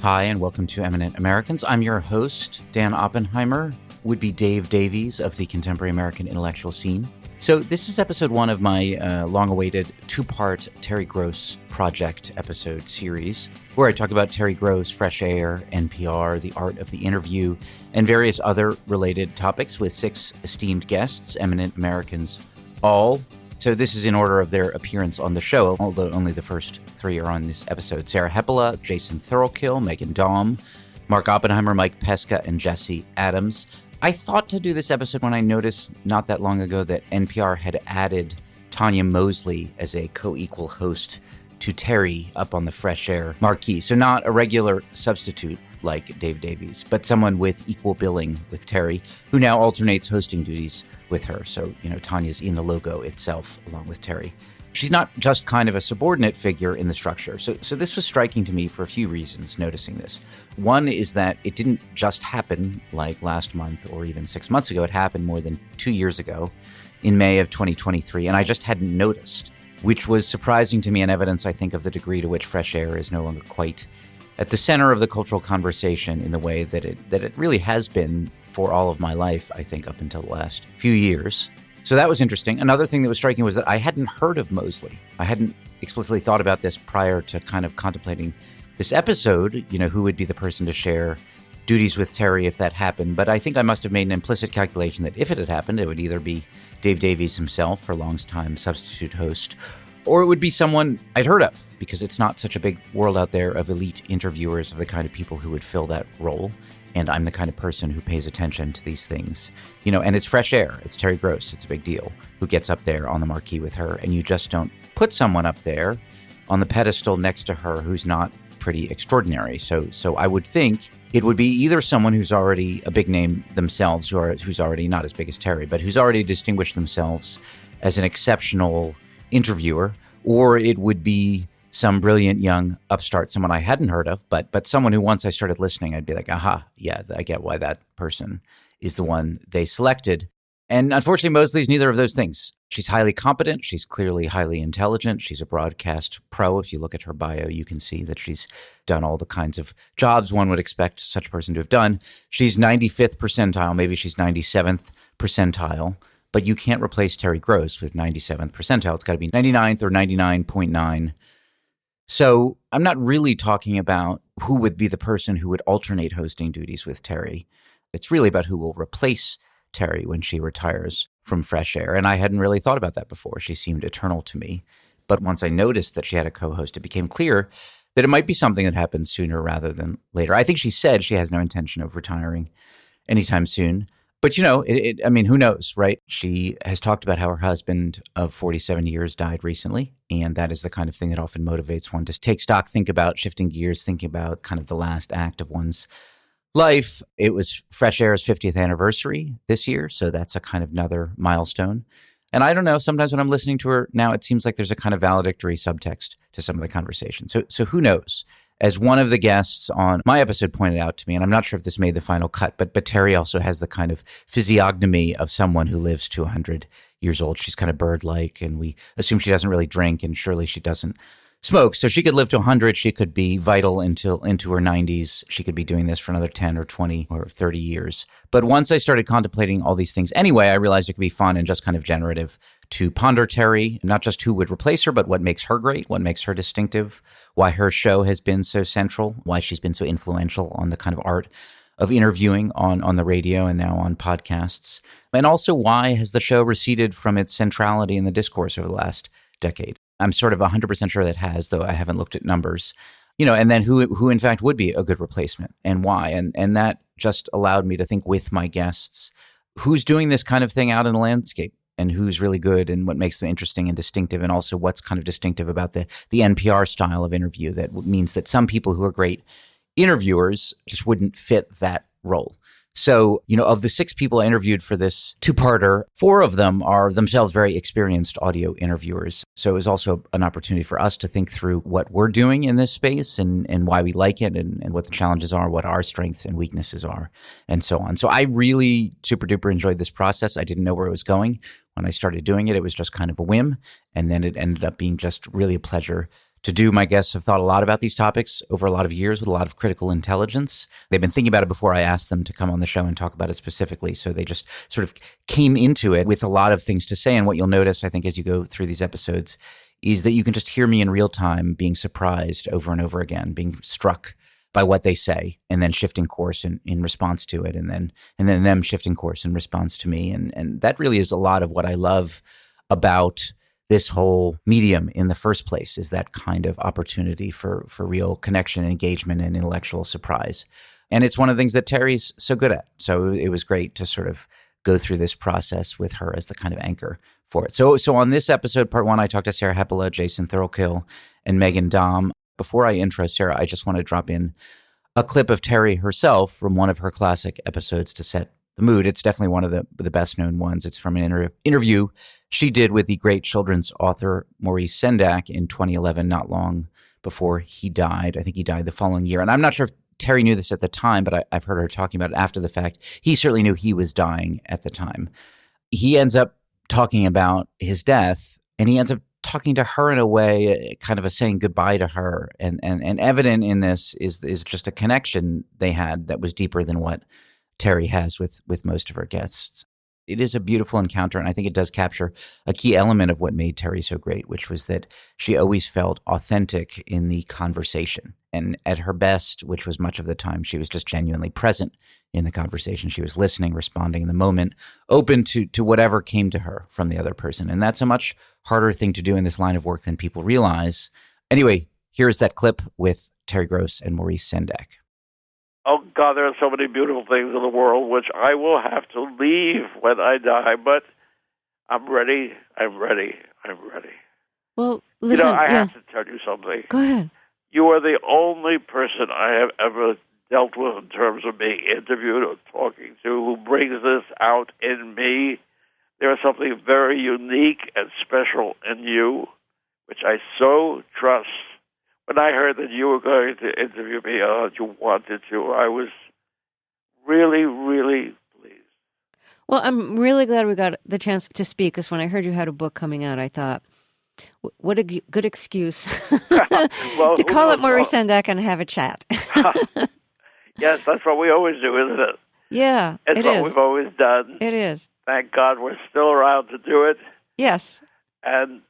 Hi, and welcome to Eminent Americans. I'm your host, Dan Oppenheimer, would-be Dave Davies of the contemporary American intellectual scene. So this is episode one of my long-awaited two-part Terry Gross Project episode series, where I talk about Terry Gross, Fresh Air, NPR, the art of the interview, and various other related topics with 6 esteemed guests, eminent Americans all. So this is in order of their appearance on the show, although only the first 3 are on this episode. Sarah Hepola, Jason Thurlkill, Megan Daum, Mark Oppenheimer, Mike Pesca, and Jesse Adams. I thought to do this episode when I noticed not that long ago that NPR had added Tanya Mosley as a co-equal host to Terry up on the Fresh Air marquee. So not a regular substitute like Dave Davies, but someone with equal billing with Terry, who now alternates hosting duties with her. So, Tanya's in the logo itself along with Terry. She's not just kind of a subordinate figure in the structure. So this was striking to me for a few reasons, noticing this. One is that it didn't just happen like last month or even 6 months ago. It happened more than 2 years ago in May of 2023, and I just hadn't noticed, which was surprising to me and evidence, I think, of the degree to which Fresh Air is no longer quite at the center of the cultural conversation in the way that it really has been for all of my life, I think, up until the last few years. So that was interesting. Another thing that was striking was that I hadn't heard of Mosley. I hadn't explicitly thought about this prior to kind of contemplating this episode, who would be the person to share duties with Terry if that happened. But I think I must have made an implicit calculation that if it had happened, it would either be Dave Davies himself, her longtime substitute host, or it would be someone I'd heard of, because it's not such a big world out there of elite interviewers of the kind of people who would fill that role. And I'm the kind of person who pays attention to these things, and it's Fresh Air. It's Terry Gross. It's a big deal who gets up there on the marquee with her. And you just don't put someone up there on the pedestal next to her who's not pretty extraordinary. So I would think it would be either someone who's already a big name themselves, who's already not as big as Terry, but who's already distinguished themselves as an exceptional interviewer, or it would be some brilliant young upstart, someone I hadn't heard of, but someone who once I started listening, I'd be like, aha, yeah, I get why that person is the one they selected. And unfortunately, Mosley's neither of those things. She's highly competent. She's clearly highly intelligent. She's a broadcast pro. If you look at her bio, you can see that she's done all the kinds of jobs one would expect such a person to have done. She's 95th percentile. Maybe she's 97th percentile. But you can't replace Terry Gross with 97th percentile. It's got to be 99th or 99.9. So I'm not really talking about who would be the person who would alternate hosting duties with Terry. It's really about who will replace Terry when she retires from Fresh Air. And I hadn't really thought about that before. She seemed eternal to me. But once I noticed that she had a co-host, it became clear that it might be something that happens sooner rather than later. I think she said she has no intention of retiring anytime soon. But, who knows, right? She has talked about how her husband of 47 years died recently. And that is the kind of thing that often motivates one to take stock, think about shifting gears, thinking about kind of the last act of one's life. It was Fresh Air's 50th anniversary this year. So that's a kind of another milestone. And I don't know, sometimes when I'm listening to her now, it seems like there's a kind of valedictory subtext to some of the conversation. So who knows? As one of the guests on my episode pointed out to me, and I'm not sure if this made the final cut, but Terry also has the kind of physiognomy of someone who lives to 100 years old. She's kind of bird-like, and we assume she doesn't really drink, and surely she doesn't smoke. So she could live to 100. She could be vital into her 90s. She could be doing this for another 10 or 20 or 30 years. But once I started contemplating all these things anyway, I realized it could be fun and just kind of generative to ponder Terry, not just who would replace her, but what makes her great, what makes her distinctive, why her show has been so central, why she's been so influential on the kind of art of interviewing on the radio and now on podcasts, and also why has the show receded from its centrality in the discourse over the last decade. I'm sort of 100% sure that it has, though I haven't looked at numbers, and then who in fact would be a good replacement and why. And that just allowed me to think with my guests, who's doing this kind of thing out in the landscape and who's really good and what makes them interesting and distinctive, and also what's kind of distinctive about the NPR style of interview that means that some people who are great interviewers just wouldn't fit that role. So, of the 6 people I interviewed for this two-parter, 4 of them are themselves very experienced audio interviewers. So it was also an opportunity for us to think through what we're doing in this space and why we like it and what the challenges are, what our strengths and weaknesses are, and so on. So I really super duper enjoyed this process. I didn't know where it was going when I started doing it. It was just kind of a whim. And then it ended up being just really a pleasure to do. My guests have thought a lot about these topics over a lot of years with a lot of critical intelligence. They've been thinking about it before I asked them to come on the show and talk about it specifically. So they just sort of came into it with a lot of things to say. And what you'll notice, I think, as you go through these episodes is that you can just hear me in real time being surprised over and over again, being struck by what they say, and then shifting course in response to it, and then them shifting course in response to me. And that really is a lot of what I love about this whole medium in the first place, is that kind of opportunity for real connection, engagement, and intellectual surprise. And it's one of the things that Terry's so good at. So it was great to sort of go through this process with her as the kind of anchor for it. So on this episode, part one, I talked to Sarah Hepola, Jason Thurlkill, and Megan Daum. Before I intro Sarah, I just want to drop in a clip of Terry herself from one of her classic episodes to set the mood. It's definitely one of the best known ones. It's from an interview she did with the great children's author Maurice Sendak in 2011, not long before he died. I think he died the following year. And I'm not sure if Terry knew this at the time, but I've heard her talking about it after the fact. He certainly knew he was dying at the time. He ends up talking about his death, and he ends up talking to her in a way, kind of a saying goodbye to her. And evident in this is just a connection they had that was deeper than what Terry has with most of her guests. It is a beautiful encounter, and I think it does capture a key element of what made Terry so great, which was that she always felt authentic in the conversation. And at her best, which was much of the time, she was just genuinely present in the conversation. She was listening, responding in the moment, open to whatever came to her from the other person. And that's a much harder thing to do in this line of work than people realize. Anyway, here's that clip with Terry Gross and Maurice Sendak. Oh, God, there are so many beautiful things in the world which I will have to leave when I die, but I'm ready. I'm ready. I'm ready. Well, listen. I have to tell you something. Go ahead. You are the only person I have ever dealt with in terms of being interviewed or talking to who brings this out in me. There is something very unique and special in you, which I so trust. When I heard that you were going to interview me, you wanted to, I was really, really pleased. Well, I'm really glad we got the chance to speak, because when I heard you had a book coming out, I thought, what a good excuse Well, to call up Maurice Sendak and have a chat. Yes, that's what we always do, isn't it? Yeah, it's what we've always done. It is. Thank God we're still around to do it. Yes. And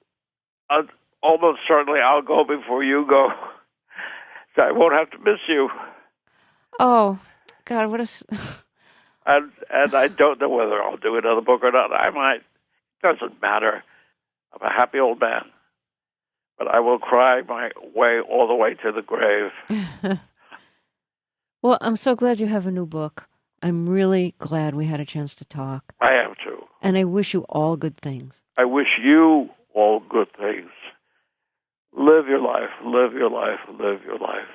almost certainly I'll go before you go, so I won't have to miss you. Oh, God, what And I don't know whether I'll do another book or not. I might. It doesn't matter. I'm a happy old man. But I will cry my way all the way to the grave. Well, I'm so glad you have a new book. I'm really glad we had a chance to talk. I am too. And I wish you all good things. I wish you all good things. Live your life, live your life, live your life.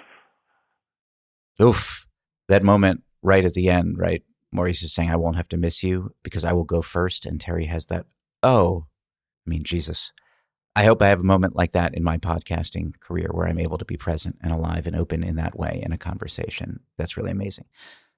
Oof. That moment right at the end, right? Maurice is saying, I won't have to miss you because I will go first. And Terry has that, Jesus. I hope I have a moment like that in my podcasting career where I'm able to be present and alive and open in that way in a conversation. That's really amazing.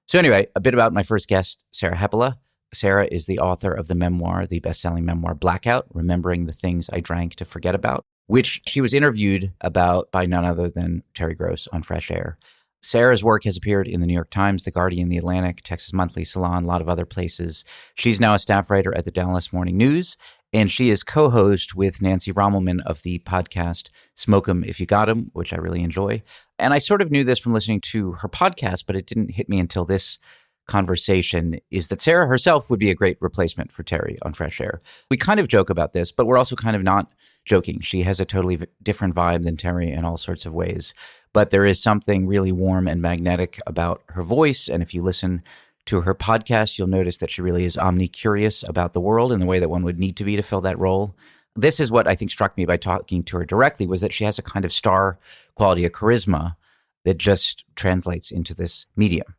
So anyway, a bit about my first guest, Sarah Hepola. Sarah is the author of the best-selling memoir, Blackout, Remembering the Things I Drank to Forget About, which she was interviewed about by none other than Terry Gross on Fresh Air. Sarah's work has appeared in the New York Times, The Guardian, The Atlantic, Texas Monthly, Salon, a lot of other places. She's now a staff writer at the Dallas Morning News, and she is co-host with Nancy Rommelman of the podcast Smoke 'Em If You Got 'Em, which I really enjoy. And I sort of knew this from listening to her podcast, but it didn't hit me until this conversation, is that Sarah herself would be a great replacement for Terry on Fresh Air. We kind of joke about this, but we're also kind of not joking. She has a totally different vibe than Terry in all sorts of ways. But there is something really warm and magnetic about her voice. And if you listen to her podcast, you'll notice that she really is omni-curious about the world in the way that one would need to be to fill that role. This is what I think struck me by talking to her directly, was that she has a kind of star quality, a charisma that just translates into this medium.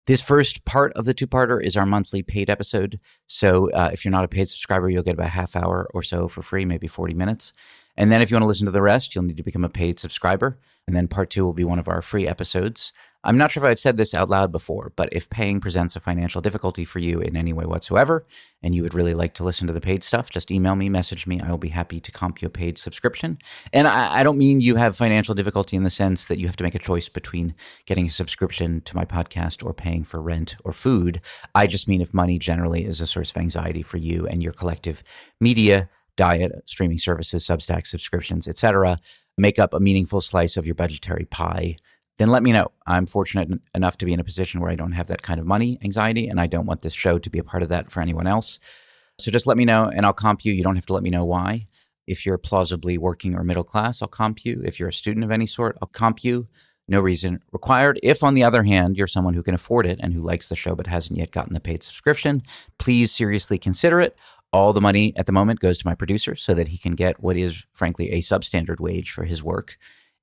This first part of the two-parter is our monthly paid episode. So if you're not a paid subscriber, you'll get about a half hour or so for free, maybe 40 minutes. And then if you want to listen to the rest, you'll need to become a paid subscriber. And then part two will be one of our free episodes. I'm not sure if I've said this out loud before, but if paying presents a financial difficulty for you in any way whatsoever, and you would really like to listen to the paid stuff, just email me, message me. I will be happy to comp you a paid subscription. And I don't mean you have financial difficulty in the sense that you have to make a choice between getting a subscription to my podcast or paying for rent or food. I just mean if money generally is a source of anxiety for you and your collective media, diet, streaming services, Substack subscriptions, etc., make up a meaningful slice of your budgetary pie, then let me know. I'm fortunate enough to be in a position where I don't have that kind of money anxiety, and I don't want this show to be a part of that for anyone else. So just let me know, and I'll comp you. You don't have to let me know why. If you're plausibly working or middle class, I'll comp you. If you're a student of any sort, I'll comp you. No reason required. If, on the other hand, you're someone who can afford it and who likes the show but hasn't yet gotten the paid subscription, please seriously consider it. All the money at the moment goes to my producer so that he can get what is, frankly, a substandard wage for his work.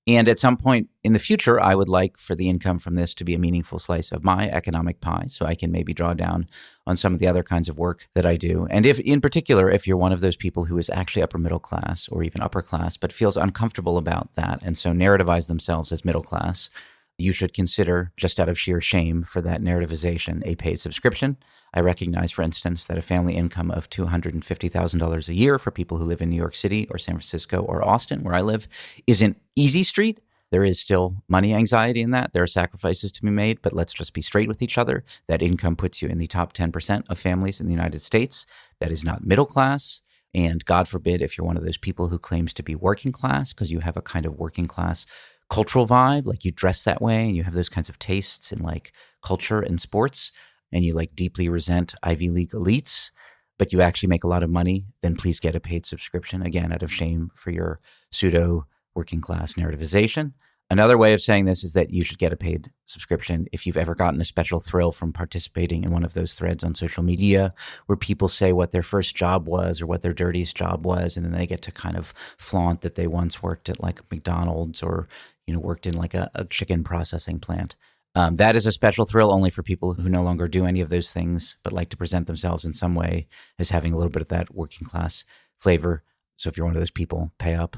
And at some point in the future, I would like for the income from this to be a meaningful slice of my economic pie so I can maybe draw down on some of the other kinds of work that I do. And if, in particular, if you're one of those people who is actually upper middle class or even upper class, but feels uncomfortable about that and so narrativize themselves as middle class, you should consider, just out of sheer shame for that narrativization, a paid subscription. I recognize, for instance, that a family income of $250,000 a year for people who live in New York City or San Francisco or Austin, where I live, isn't easy street. There is still money anxiety in that. There are sacrifices to be made, but let's just be straight with each other. That income puts you in the top 10% of families in the United States. That is not middle class. And God forbid if you're one of those people who claims to be working class because you have a kind of working class cultural vibe, like you dress that way and you have those kinds of tastes in like culture and sports, and you like deeply resent Ivy League elites, but you actually make a lot of money, then please get a paid subscription, again, out of shame for your pseudo working class narrativization. Another way of saying this is that you should get a paid subscription if you've ever gotten a special thrill from participating in one of those threads on social media where people say what their first job was or what their dirtiest job was, and then they get to kind of flaunt that they once worked at like McDonald's or worked in like a chicken processing plant. That is a special thrill only for people who no longer do any of those things, but like to present themselves in some way as having a little bit of that working class flavor. So if you're one of those people, pay up.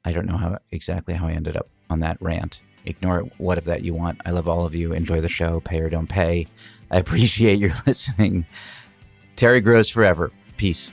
I don't know exactly how I ended up on that rant. Ignore it. What of that you want. I love all of you. Enjoy the show. Pay or don't pay. I appreciate your listening. Terry Gross forever. Peace.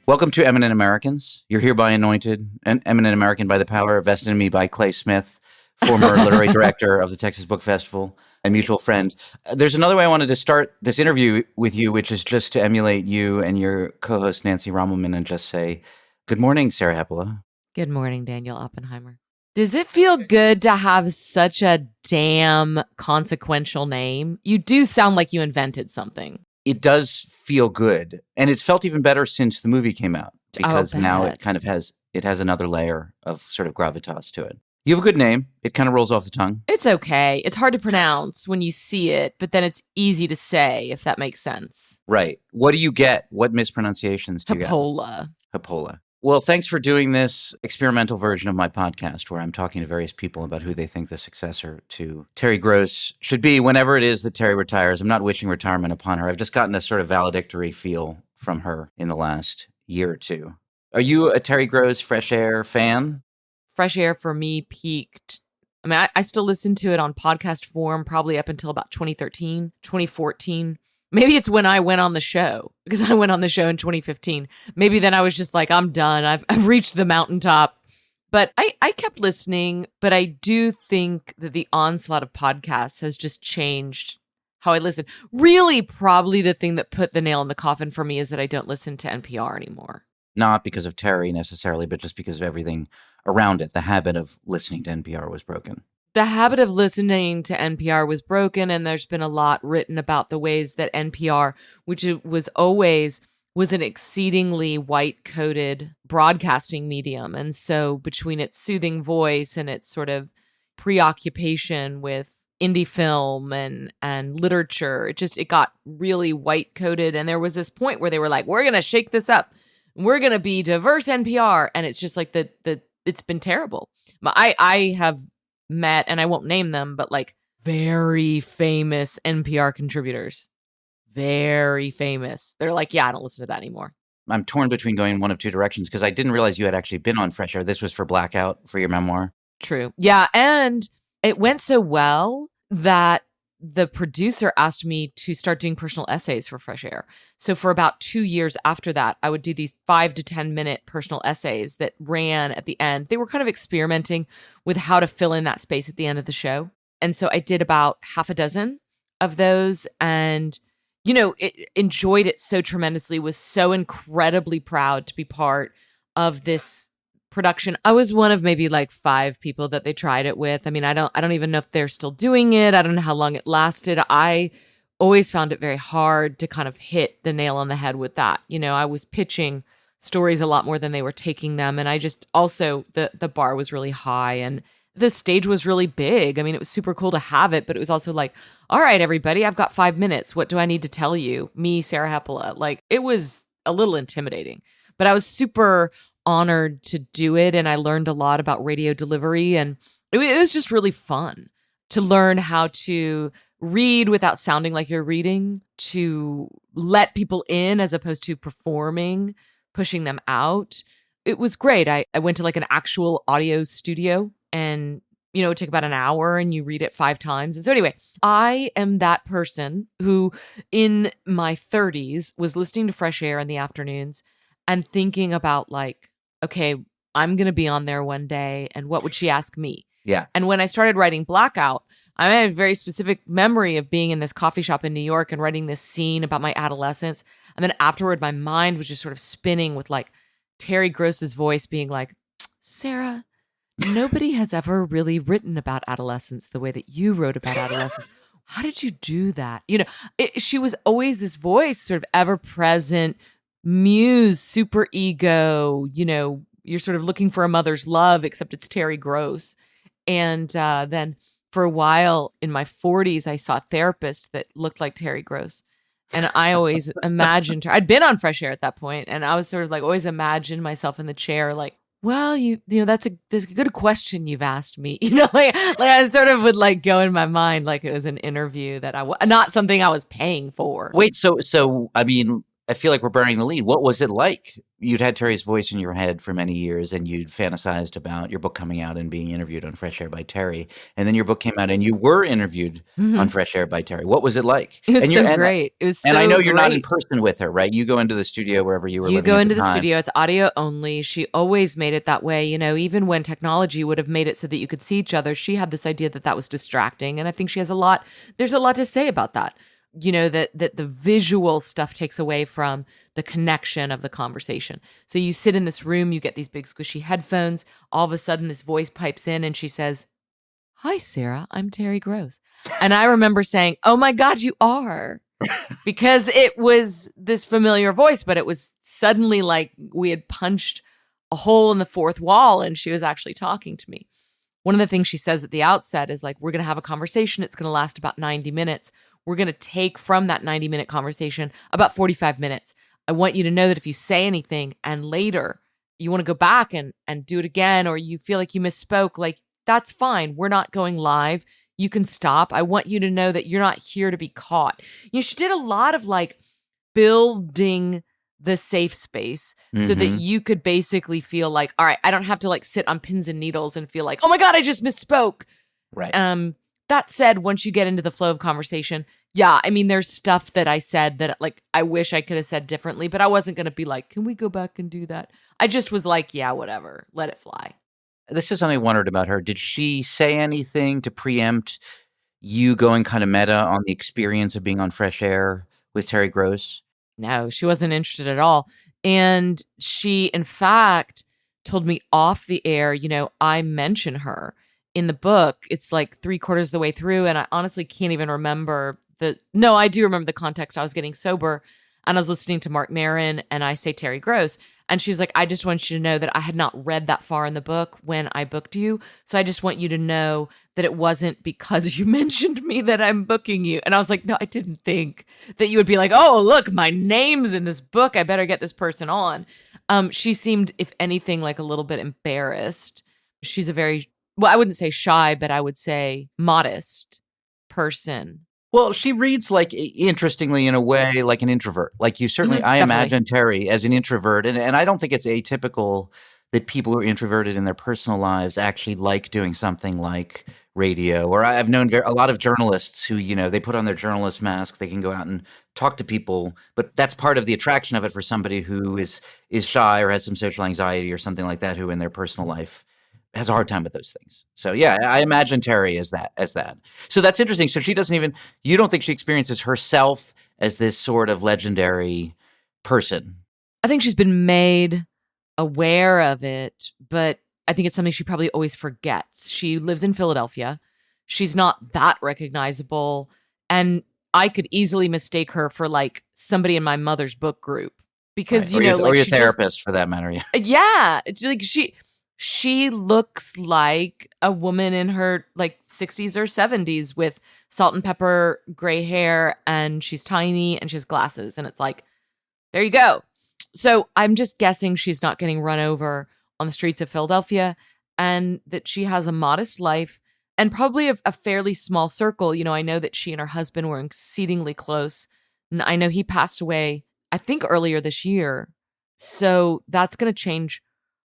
Welcome to Eminent Americans. You're hereby anointed an eminent American by the power vested in me by Clay Smith, former literary director of the Texas Book Festival and mutual friend. There's another way I wanted to start this interview with you, which is just to emulate you and your co-host Nancy Rommelman and just say, good morning, Sarah Hepola. Good morning, Daniel Oppenheimer. Does it feel good to have such a damn consequential name? You do sound like you invented something. It does feel good. And it's felt even better since the movie came out because now it kind of has another layer of sort of gravitas to it. You have a good name. It kind of rolls off the tongue. It's okay. It's hard to pronounce when you see it, but then it's easy to say, if that makes sense. Right. What do you get? What mispronunciations do you get? Hepola. Well, thanks for doing this experimental version of my podcast where I'm talking to various people about who they think the successor to Terry Gross should be whenever it is that Terry retires. I'm not wishing retirement upon her. I've just gotten a sort of valedictory feel from her in the last year or two. Are you a Terry Gross Fresh Air fan? Fresh Air for me peaked. I mean, I still listen to it on podcast form probably up until about 2013, 2014. Maybe it's when I went on the show, because I went on the show in 2015. Maybe then I was just like, I'm done. I've reached the mountaintop. But I kept listening, but I do think that the onslaught of podcasts has just changed how I listen. Really, probably the thing that put the nail in the coffin for me is that I don't listen to NPR anymore. Not because of Terry necessarily, but just because of everything around it. The habit of listening to NPR was broken. The habit of listening to NPR was broken, and there's been a lot written about the ways that NPR, which it was always was an exceedingly white-coated broadcasting medium. And so between its soothing voice and its sort of preoccupation with indie film and literature, it got really white-coated. And there was this point where they were like, we're going to shake this up. We're going to be diverse NPR. And it's just like it's been terrible. I have met, and I won't name them, but like very famous NPR contributors. very famous. They're like, yeah, I don't listen to that anymore. I'm torn between going one of two directions because I didn't realize you had actually been on Fresh Air. This was for Blackout, for your memoir. True. Yeah. And it went so well that the producer asked me to start doing personal essays for Fresh Air. So for about 2 years after that, I would do these 5 to 10 minute personal essays that ran at the end. They were kind of experimenting with how to fill in that space at the end of the show. And so I did about half a dozen of those and, enjoyed it so tremendously, was so incredibly proud to be part of this production. I was one of maybe like 5 people that they tried it with. I mean, I don't even know if they're still doing it. I don't know how long it lasted. I always found it very hard to kind of hit the nail on the head with that. I was pitching stories a lot more than they were taking them. And I just also, the bar was really high and the stage was really big. I mean, it was super cool to have it, but it was also like, all right, everybody, I've got 5 minutes. What do I need to tell you? Me, Sarah Hepola. Like, it was a little intimidating, but I was super honored to do it. And I learned a lot about radio delivery. And it was just really fun to learn how to read without sounding like you're reading, to let people in as opposed to performing, pushing them out. It was great. I went to like an actual audio studio and, it would take about an hour and you read it 5 times. And so anyway, I am that person who in my 30s was listening to Fresh Air in the afternoons and thinking about like, okay, I'm going to be on there one day. And what would she ask me? Yeah. And when I started writing Blackout, I had a very specific memory of being in this coffee shop in New York and writing this scene about my adolescence. And then afterward, my mind was just sort of spinning with like Terry Gross's voice being like, Sarah, nobody has ever really written about adolescence the way that you wrote about adolescence. How did you do that? She was always this voice, sort of ever present, muse, super ego, you're sort of looking for a mother's love, except it's Terry Gross. And then for a while in my 40s, I saw a therapist that looked like Terry Gross. And I always imagined her. I'd been on Fresh Air at that point, and I was sort of like always imagined myself in the chair, like, well, that's a good question you've asked me. Like I sort of would like go in my mind like it was an interview that not something I was paying for. Wait, so I mean, I feel like we're burying the lead. What was it like? You'd had Terry's voice in your head for many years and you'd fantasized about your book coming out and being interviewed on Fresh Air by Terry. And then your book came out and you were interviewed on Fresh Air by Terry. What was it like? It was so great. It was so And I know you're great. not in person with her, right? You go into the studio wherever you were living You go at into the time. studio. It's audio only. She always made it that way. Even when technology would have made it so that you could see each other, she had this idea that was distracting. And I think there's a lot to say about that. That the visual stuff takes away from the connection of the conversation. So you sit in this room, you get these big squishy headphones. All of a sudden, this voice pipes in and she says, "Hi, Sarah, I'm Terry Gross." And I remember saying, "Oh my God, you are." Because it was this familiar voice, but it was suddenly like we had punched a hole in the fourth wall and she was actually talking to me. One of the things she says at the outset is like, we're going to have a conversation. It's going to last about 90 minutes. We're going to take from that 90-minute conversation about 45 minutes. I want you to know that if you say anything and later you want to go back and do it again, or you feel like you misspoke, like that's fine. We're not going live. You can stop. I want you to know that you're not here to be caught. She did a lot of like building the safe space so that you could basically feel like, all right, I don't have to like sit on pins and needles and feel like, oh my God, I just misspoke. Right. That said, once you get into the flow of conversation, yeah, I mean, there's stuff that I said that like I wish I could have said differently, but I wasn't going to be like, can we go back and do that? I just was like, yeah, whatever, let it fly. This is something I wondered about her. Did she say anything to preempt you going kind of meta on the experience of being on Fresh Air with Terry Gross? No, she wasn't interested at all. And she, in fact, told me off the air, I mention her in the book. It's like 3/4 of the way through. And I honestly can't even remember I do remember the context. I was getting sober and I was listening to Mark Maron and I say Terry Gross. And she was like, I just want you to know that I had not read that far in the book when I booked you. So I just want you to know that it wasn't because you mentioned me that I'm booking you. And I was like, no, I didn't think that you would be like, oh, look, my name's in this book. I better get this person on. She seemed, if anything, like a little bit embarrassed. She's a very, well, I wouldn't say shy, but I would say modest person. Well, she reads like interestingly in a way like an introvert. Like you certainly, I Definitely. imagine Terry as an introvert, and I don't think it's atypical that people who are introverted in their personal lives actually like doing something like radio. Or I've known a lot of journalists who, they put on their journalist mask, they can go out and talk to people, but that's part of the attraction of it for somebody who is shy or has some social anxiety or something like that, who in their personal life has a hard time with those things. So yeah, I imagine Terry as that. So that's interesting. So you don't think she experiences herself as this sort of legendary person? I think she's been made aware of it, but I think it's something she probably always forgets. She lives in Philadelphia. She's not that recognizable. And I could easily mistake her for like somebody in my mother's book group because, Right. Or your she therapist for that matter. Yeah. Yeah. It's like she looks like a woman in her like 60s or 70s with salt and pepper gray hair, and she's tiny and she has glasses. And it's like, there you go. So I'm just guessing she's not getting run over on the streets of Philadelphia, and that she has a modest life and probably a fairly small circle. I know that she and her husband were exceedingly close. And I know he passed away, I think earlier this year. So that's going to change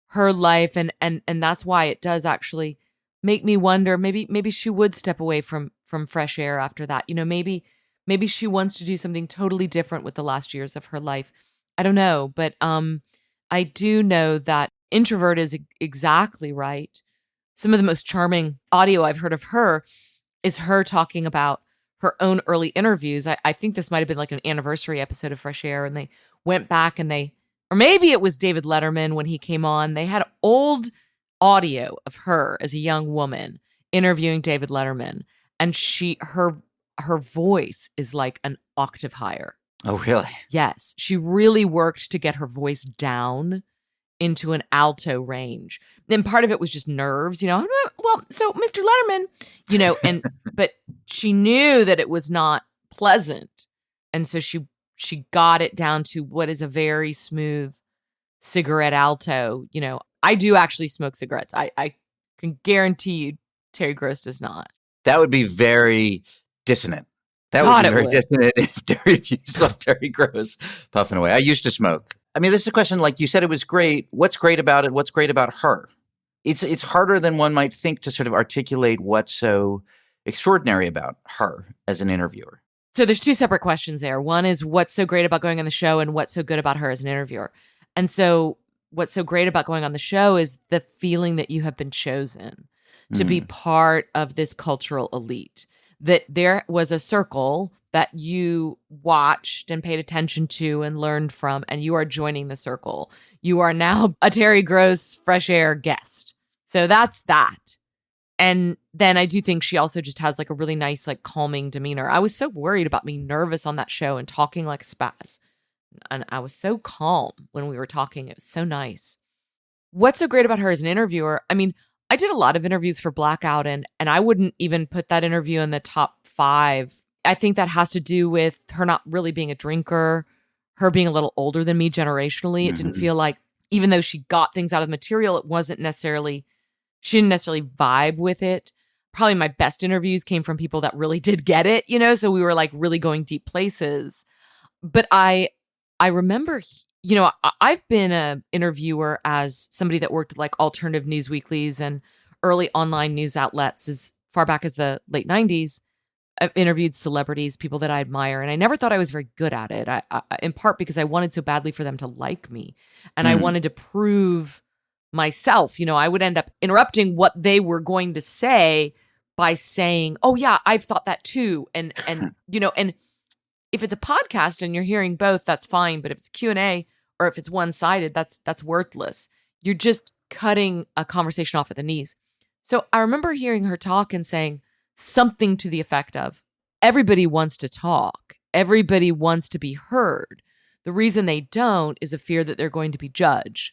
her life. And that's why it does actually make me wonder, maybe she would step away from fresh air after that. Maybe she wants to do something totally different with the last years of her life. I don't know, but I do know that introvert is exactly right. Some of the most charming audio I've heard of her is her talking about her own early interviews. I think this might have been like an anniversary episode of Fresh Air, and they went back and or maybe it was David Letterman when he came on. They had old audio of her as a young woman interviewing David Letterman, and her voice is like an octave higher. Oh, really? Yes. She really worked to get her voice down into an alto range. And part of it was just nerves, well, so Mr. Letterman, but she knew that it was not pleasant. And so she got it down to what is a very smooth cigarette alto. I do actually smoke cigarettes. I can guarantee you Terry Gross does not. That would be very dissonant. That would be very dissonant if you saw Terry Gross puffing away. I used to smoke. I mean, this is a question, like you said, it was great. What's great about it? What's great about her? It's harder than one might think to sort of articulate what's so extraordinary about her as an interviewer. So there's two separate questions there. One is what's so great about going on the show, and what's so good about her as an interviewer. And so what's so great about going on the show is the feeling that you have been chosen to be part of this cultural elite. That there was a circle that you watched and paid attention to and learned from, and you are joining the circle. You are now a Terry Gross Fresh Air guest. So that's that. And then I do think she also just has like a really nice, like calming demeanor. I was so worried about being nervous on that show and talking like a spaz. And I was so calm when we were talking. It was so nice. What's so great about her as an interviewer? I mean, I did a lot of interviews for Blackout, and I wouldn't even put that interview in the top 5. I think that has to do with her not really being a drinker, her being a little older than me generationally. It didn't feel like, even though she got things out of the material, she didn't necessarily vibe with it. Probably my best interviews came from people that really did get it, so we were like really going deep places. But I remember, I've been an interviewer as somebody that worked at like alternative news weeklies and early online news outlets as far back as the late 90s. I've interviewed celebrities, people that I admire, and I never thought I was very good at it. I in part because I wanted so badly for them to like me, and I wanted to prove myself. I would end up interrupting what they were going to say by saying, "Oh yeah, I've thought that too," and and if it's a podcast and you're hearing both, that's fine. But if it's Q&A or if it's one-sided, that's worthless. You're just cutting a conversation off at the knees. So I remember hearing her talk and saying something to the effect of, everybody wants to talk. Everybody wants to be heard. The reason they don't is a fear that they're going to be judged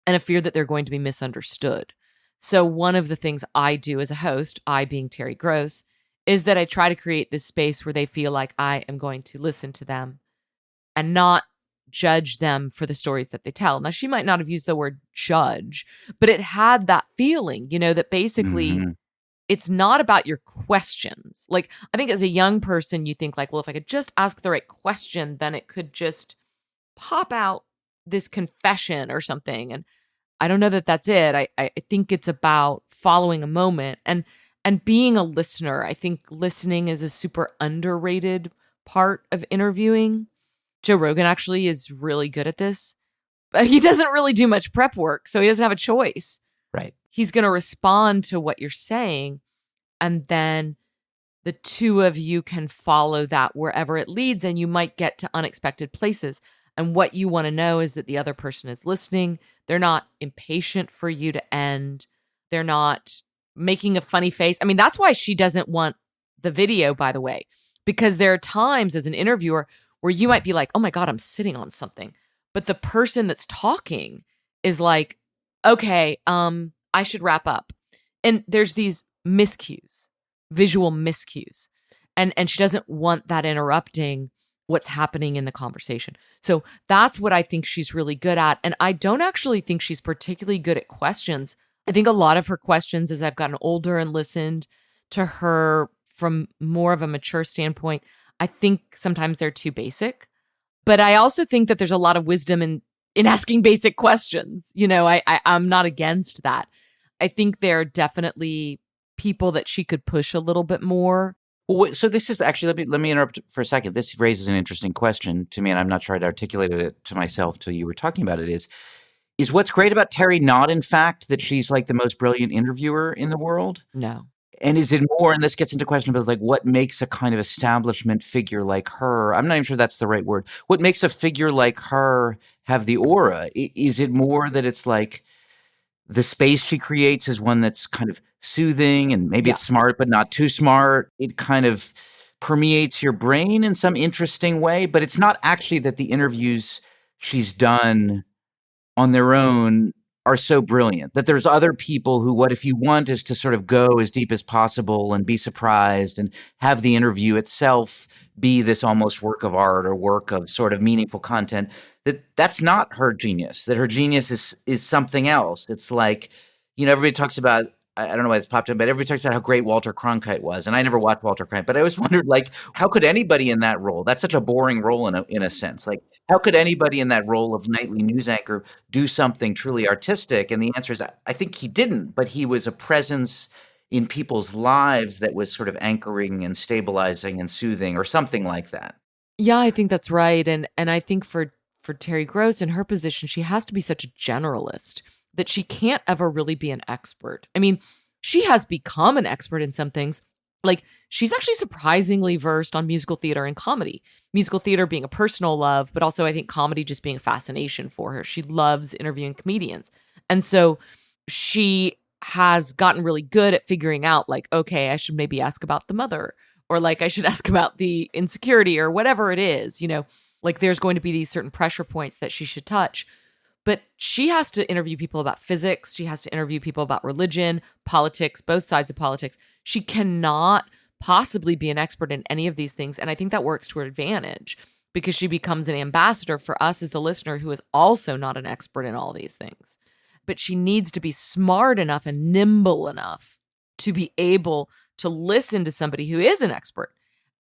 and a fear that they're going to be misunderstood. So one of the things I do as a host, I being Terry Gross, is that I try to create this space where they feel like I am going to listen to them and not judge them for the stories that they tell. Now, she might not have used the word judge, but it had that feeling, that basically it's not about your questions. Like, I think as a young person, you think like, well, if I could just ask the right question, then it could just pop out this confession or something. And I don't know that that's it. I think it's about following a moment and being a listener. I think listening is a super underrated part of interviewing. Joe Rogan actually is really good at this, but he doesn't really do much prep work, so he doesn't have a choice. Right. He's going to respond to what you're saying, and then the two of you can follow that wherever it leads, and you might get to unexpected places. And what you want to know is that the other person is listening. They're not impatient for you to end. They're not making a funny face. I mean, that's why she doesn't want the video, by the way, because there are times as an interviewer where you might be like, oh my God, I'm sitting on something. But the person that's talking is like, okay, I should wrap up. And there's these miscues, visual miscues. And she doesn't want that interrupting what's happening in the conversation. So that's what I think she's really good at. And I don't actually think she's particularly good at questions. I think a lot of her questions, as I've gotten older and listened to her from more of a mature standpoint, I think sometimes they're too basic. But I also think that there's a lot of wisdom in asking basic questions. You know, I'm not against that. I think there are definitely people that she could push a little bit more. Well, so this is actually, let me interrupt for a second. This raises an interesting question to me, and I'm not sure I'd articulated it to myself till you were talking about it, is what's great about Terry not, in fact, that she's like the most brilliant interviewer in the world? No. And is it more, and this gets into question about like what makes a kind of establishment figure like her, I'm not even sure that's the right word, what makes a figure like her have the aura? Is it more that it's like the space she creates is one that's kind of soothing and maybe it's smart but not too smart? It kind of permeates your brain in some interesting way, but it's not actually that the interviews she's done on their own are so brilliant, that there's other people who, what if you want is to sort of go as deep as possible and be surprised and have the interview itself be this almost work of art or work of sort of meaningful content, that's not her genius, that her genius is something else. It's like, you know, everybody talks about, I don't know why it's popped in, but everybody talks about how great Walter Cronkite was. And I never watched Walter Cronkite, but I always wondered, like, how could anybody in that role, that's such a boring role in a sense, like, how could anybody in that role of nightly news anchor do something truly artistic? And the answer is, I think he didn't, but he was a presence in people's lives that was sort of anchoring and stabilizing and soothing or something like that. Yeah, I think that's right. And I think for Terry Gross in her position, she has to be such a generalist that she can't ever really be an expert. I mean, she has become an expert in some things. Like, she's actually surprisingly versed on musical theater and comedy. Musical theater being a personal love, but also I think comedy just being a fascination for her. She loves interviewing comedians. And so she has gotten really good at figuring out, like, okay, I should maybe ask about the mother, or like I should ask about the insecurity or whatever it is, you know, like there's going to be these certain pressure points that she should touch. But she has to interview people about physics. She has to interview people about religion, politics, both sides of politics. She cannot possibly be an expert in any of these things. And I think that works to her advantage because she becomes an ambassador for us as the listener who is also not an expert in all these things. But she needs to be smart enough and nimble enough to be able to listen to somebody who is an expert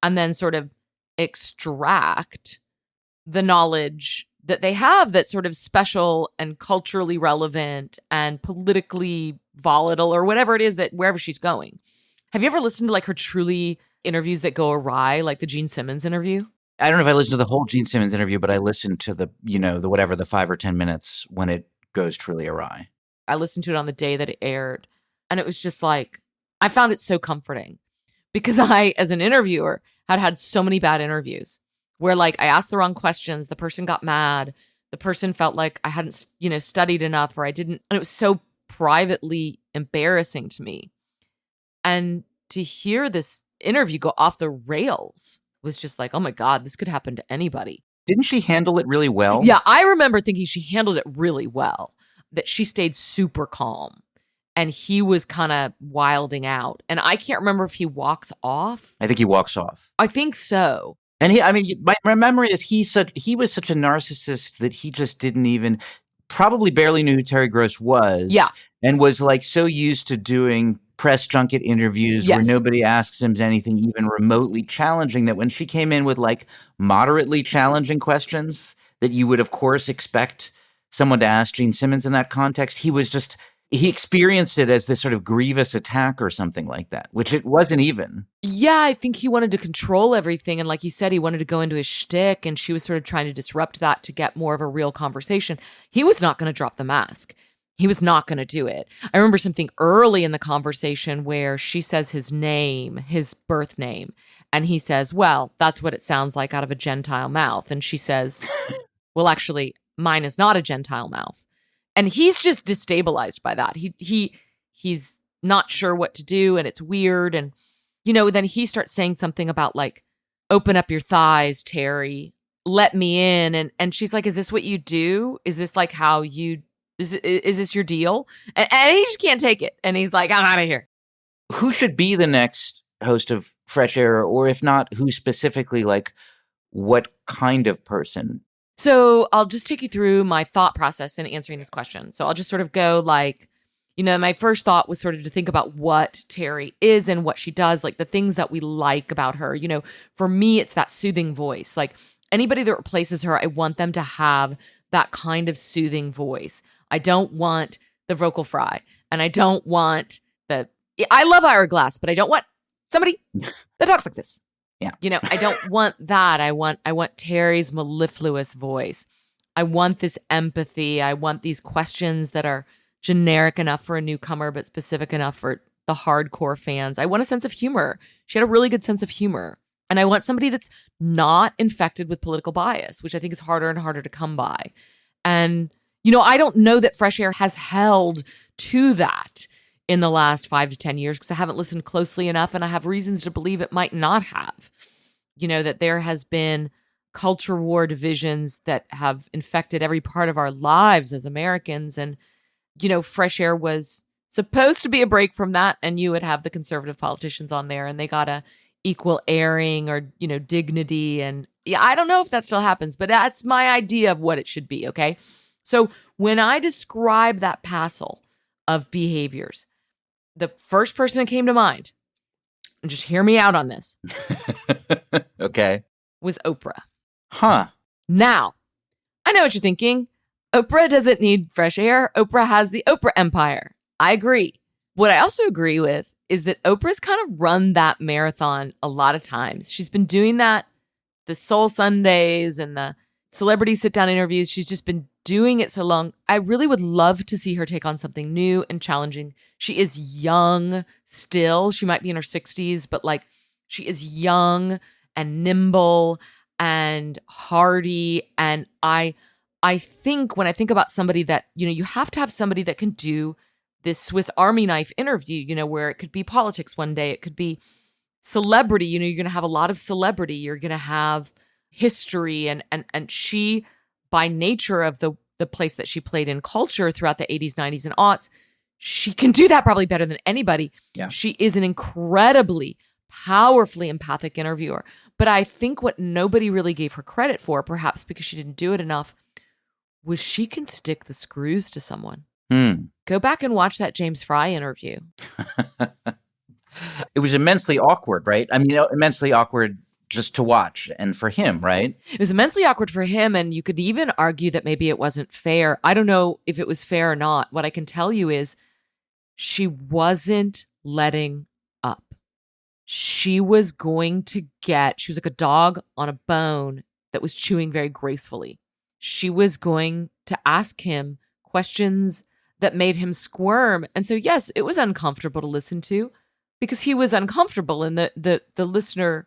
and then sort of extract the knowledge that they have that's sort of special and culturally relevant and politically volatile or whatever it is that wherever she's going. Have you ever listened to like her truly interviews that go awry, like the Gene Simmons interview? I don't know if I listened to the whole Gene Simmons interview, but I listened to the, you know, the whatever, the 5 or 10 minutes when it goes truly awry. I listened to it on the day that it aired. And it was just like, I found it so comforting because I, as an interviewer, had so many bad interviews where like I asked the wrong questions, the person got mad, the person felt like I hadn't, you know, studied enough or I didn't, and it was so privately embarrassing to me. And to hear this interview go off the rails was just like, oh my God, this could happen to anybody. Didn't she handle it really well? Yeah, I remember thinking she handled it really well, that she stayed super calm and he was kind of wilding out. And I can't remember if he walks off. I think he walks off. I think so. And my memory is he was such a narcissist that he just didn't even, probably barely knew who Terry Gross was. Yeah. And was like so used to doing press junket interviews where Yes. nobody asks him anything even remotely challenging, that when she came in with like moderately challenging questions that you would of course expect someone to ask Gene Simmons in that context, he experienced it as this sort of grievous attack or something like that, which it wasn't even. Yeah, I think he wanted to control everything. And like you said, he wanted to go into his shtick, and she was sort of trying to disrupt that to get more of a real conversation. He was not going to drop the mask. He was not going to do it. I remember something early in the conversation where she says his name, his birth name, and he says, well, that's what it sounds like out of a Gentile mouth. And she says, well, actually, mine is not a Gentile mouth. And he's just destabilized by that. He's not sure what to do, and it's weird. And, then he starts saying something about like, open up your thighs, Terry, let me in. And she's like, is this what you do? Is this like how you, is this your deal? And he just can't take it. And he's like, I'm out of here. Who should be the next host of Fresh Air? Or if not, who specifically, like what kind of person? So I'll just take you through my thought process in answering this question. So I'll just sort of go like, my first thought was sort of to think about what Terry is and what she does, like the things that we like about her. For me, it's that soothing voice. Like anybody that replaces her, I want them to have that kind of soothing voice. I don't want the vocal fry, and I don't want I love Ira Glass, but I don't want somebody that talks like this. Yeah. I don't want that. I want Terry's mellifluous voice. I want this empathy. I want these questions that are generic enough for a newcomer, but specific enough for the hardcore fans. I want a sense of humor. She had a really good sense of humor. And I want somebody that's not infected with political bias, which I think is harder and harder to come by. And, I don't know that Fresh Air has held to that in the last 5 to 10 years because I haven't listened closely enough, and I have reasons to believe it might not have. That there has been culture war divisions that have infected every part of our lives as Americans. And, Fresh Air was supposed to be a break from that, and you would have the conservative politicians on there, and they got a equal airing or, dignity. And yeah, I don't know if that still happens, but that's my idea of what it should be, okay? So when I describe that passel of behaviors, the first person that came to mind, and just hear me out on this, okay, was Oprah. Huh. Now, I know what you're thinking. Oprah doesn't need Fresh Air. Oprah has the Oprah empire. I agree. What I also agree with is that Oprah's kind of run that marathon a lot of times. She's been doing that, the Soul Sundays and the celebrity sit-down interviews. She's just been doing it so long. I really would love to see her take on something new and challenging. She is young still. She might be in her 60s, but like she is young and nimble and hardy. And I think when I think about somebody that, you have to have somebody that can do this Swiss Army knife interview, where it could be politics one day, it could be celebrity, you're going to have a lot of celebrity, you're going to have history, and she, by nature of the place that she played in culture throughout the 80s, 90s, and aughts, she can do that probably better than anybody. Yeah. She is an incredibly powerfully empathic interviewer. But I think what nobody really gave her credit for, perhaps because she didn't do it enough, was she can stick the screws to someone. Go back and watch that James Fry interview. It was immensely awkward, right? I mean, immensely awkward just to watch, and for him, right? It was immensely awkward for him, and you could even argue that maybe it wasn't fair. I don't know if it was fair or not. What I can tell you is she wasn't letting up. She was like a dog on a bone that was chewing very gracefully. She was going to ask him questions that made him squirm. And so, yes, it was uncomfortable to listen to because he was uncomfortable, and the listener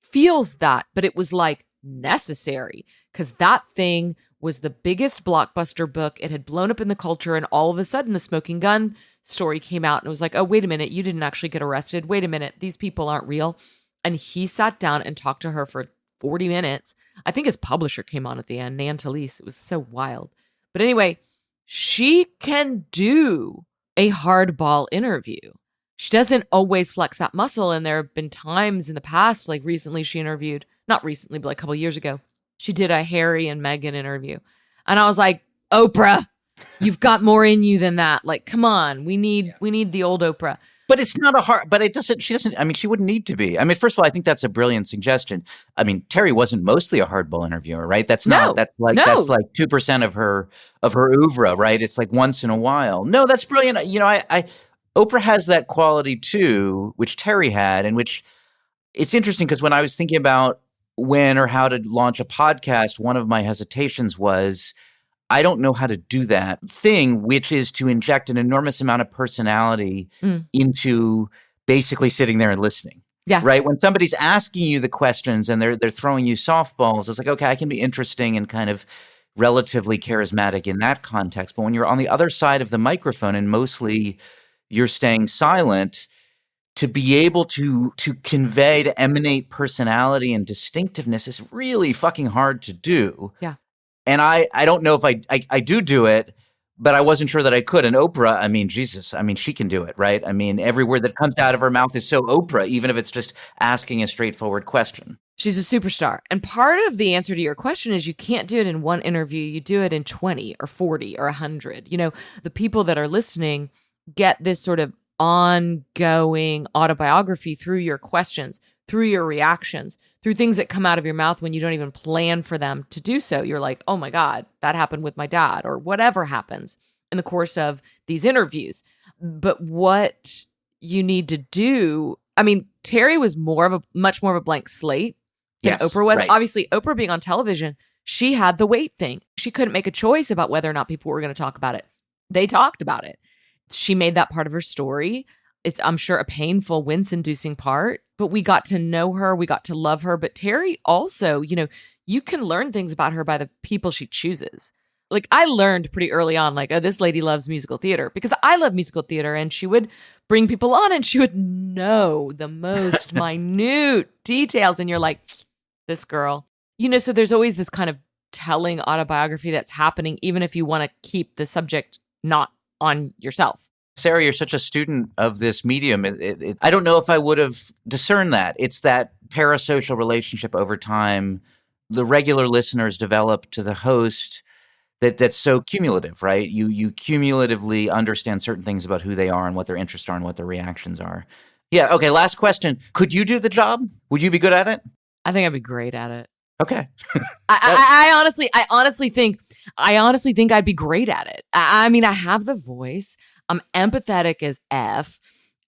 feels that, but it was like necessary because that thing was the biggest blockbuster book. It had blown up in the culture, and all of a sudden the smoking gun story came out, and it was like, oh, wait a minute, you didn't actually get arrested. Wait a minute, these people aren't real. And he sat down and talked to her for 40 minutes. I think his publisher came on at the end, Nan Talese. It was so wild. But anyway, she can do a hardball interview. She doesn't always flex that muscle. And there have been times in the past, like recently she interviewed, not recently, but like a couple of years ago, she did a Harry and Meghan interview. And I was like, Oprah, you've got more in you than that. Like, come on, we need the old Oprah. But it's not a hard, but it doesn't, she doesn't, I mean, she wouldn't need to be. I mean, first of all, I think that's a brilliant suggestion. I mean, Terry wasn't mostly a hardball interviewer, right? That's No, that's like no. 2% of her oeuvre, right? It's like once in a while. No, that's brilliant. You know, Oprah has that quality too, which Terry had, and which it's interesting because when I was thinking about when or how to launch a podcast, one of my hesitations was I don't know how to do that thing, which is to inject an enormous amount of personality into basically sitting there and listening. Yeah. Right. When somebody's asking you the questions and they're throwing you softballs, it's like, okay, I can be interesting and kind of relatively charismatic in that context. But when you're on the other side of the microphone and mostly you're staying silent, to be able to convey, to emanate personality and distinctiveness is really fucking hard to do. Yeah. And I don't know if I do it, but I wasn't sure that I could. And Oprah, I mean, Jesus, I mean, she can do it, right? I mean, every word that comes out of her mouth is so Oprah, even if it's just asking a straightforward question. She's a superstar. And part of the answer to your question is you can't do it in one interview. You do it in 20 or 40 or 100. You know, the people that are listening get this sort of ongoing autobiography through your questions, through your reactions, through things that come out of your mouth when you don't even plan for them to do so. You're like, oh my God, that happened with my dad, or whatever happens in the course of these interviews. But what you need to do, I mean, Terry was much more of a blank slate than Oprah was. Right. Obviously, Oprah being on television, she had the weight thing. She couldn't make a choice about whether or not people were going to talk about it. They talked about it. She made that part of her story. It's, I'm sure, a painful, wince-inducing part, but we got to know her. We got to love her. But Terry also, you know, you can learn things about her by the people she chooses. Like, I learned pretty early on, like, oh, this lady loves musical theater, because I love musical theater, and she would bring people on and she would know the most minute details. And you're like, this girl, you know, so there's always this kind of telling autobiography that's happening, even if you want to keep the subject not on yourself. Sarah, you're such a student of this medium. I don't know if I would have discerned that. It's that parasocial relationship over time the regular listeners develop to the host that's so cumulative, right? You cumulatively understand certain things about who they are and what their interests are and what their reactions are. Yeah, okay, last question. Could you do the job? Would you be good at it? I think I'd be great at it. Okay. I honestly think I'd be great at it. I mean, I have the voice. I'm empathetic as F.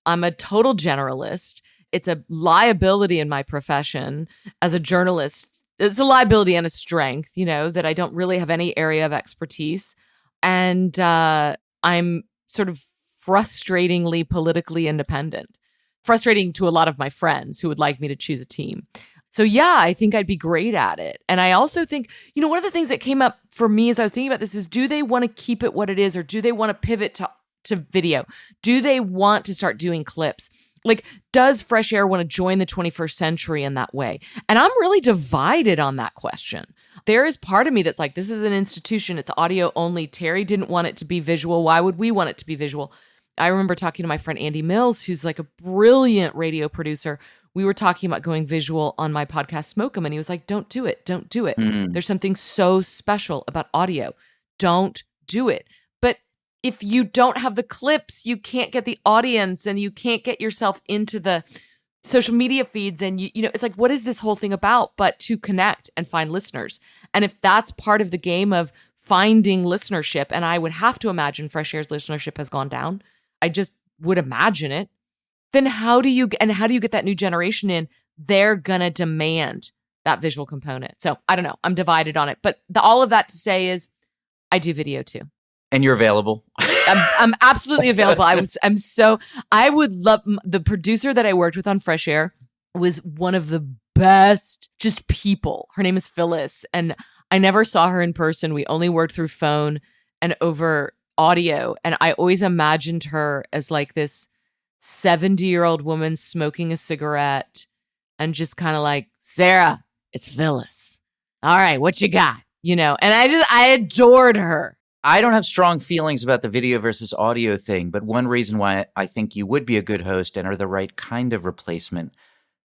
I'm a total generalist. It's a liability in my profession as a journalist. It's a liability and a strength, you know, that I don't really have any area of expertise. And I'm sort of frustratingly politically independent. Frustrating to a lot of my friends who would like me to choose a team. So yeah, I think I'd be great at it. And I also think, you know, one of the things that came up for me as I was thinking about this is, do they want to keep it what it is, or do they want to pivot to video? Do they want to start doing clips? Like, does Fresh Air want to join the 21st century in that way? And I'm really divided on that question. There is part of me that's like, this is an institution. It's audio only. Terry didn't want it to be visual. Why would we want it to be visual? I remember talking to my friend Andy Mills, who's like a brilliant radio producer. We were talking about going visual on my podcast, Smoke 'Em, and he was like, don't do it. Don't do it. There's something so special about audio. Don't do it. But if you don't have the clips, you can't get the audience and you can't get yourself into the social media feeds. And, you know, it's like, what is this whole thing about but to connect and find listeners? And if that's part of the game of finding listenership, and I would have to imagine Fresh Air's listenership has gone down. I just would imagine it. Then how do you get that new generation in? They're going to demand that visual component. So I don't know. I'm divided on it. But all of that to say is I do video too. And you're available. I'm absolutely available. I would love, the producer that I worked with on Fresh Air was one of the best just people. Her name is Phyllis. And I never saw her in person. We only worked through phone and over audio. And I always imagined her as like this 70-year-old woman smoking a cigarette and just kind of like, Sarah, it's Phyllis. All right, what you got? You know, and I adored her. I don't have strong feelings about the video versus audio thing, but one reason why I think you would be a good host and are the right kind of replacement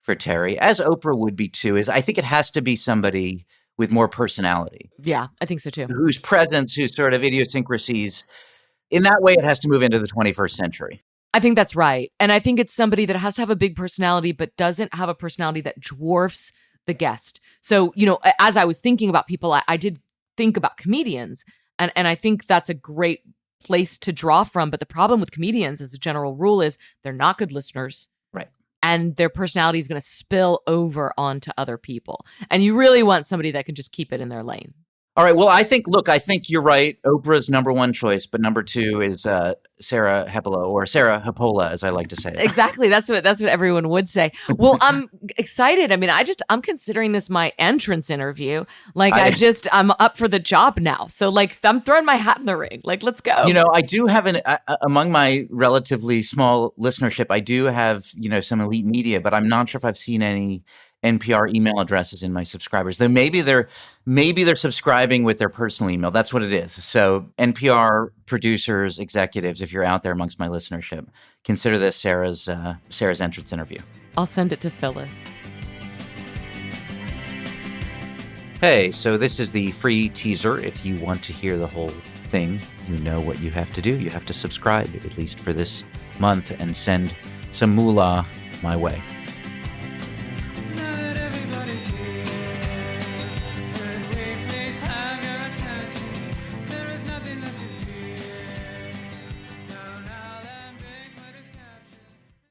for Terry, as Oprah would be too, is I think it has to be somebody with more personality. Yeah, I think so too. Whose presence, whose sort of idiosyncrasies. In that way, it has to move into the 21st century. I think that's right. And I think it's somebody that has to have a big personality, but doesn't have a personality that dwarfs the guest. So, as I was thinking about people, I did think about comedians. And I think that's a great place to draw from. But the problem with comedians, as a general rule, is they're not good listeners. Right. And their personality is going to spill over onto other people. And you really want somebody that can just keep it in their lane. All right. Well, I think you're right. Oprah's number one choice, but number two is Sarah Hepola, or Sarah Hepola, as I like to say. Exactly. That's what everyone would say. Well, I'm excited. I mean, I'm considering this my entrance interview. Like, I'm up for the job now. So, like, I'm throwing my hat in the ring. Like, let's go. I do have among my relatively small listenership, I do have, some elite media, but I'm not sure if I've seen any NPR email addresses in my subscribers. Though maybe they're subscribing with their personal email. That's what it is. So NPR producers, executives, if you're out there amongst my listenership, consider this Sarah's entrance interview. I'll send it to Phyllis. Hey, so this is the free teaser. If you want to hear the whole thing, you know what you have to do. You have to subscribe, at least for this month, and send some moolah my way.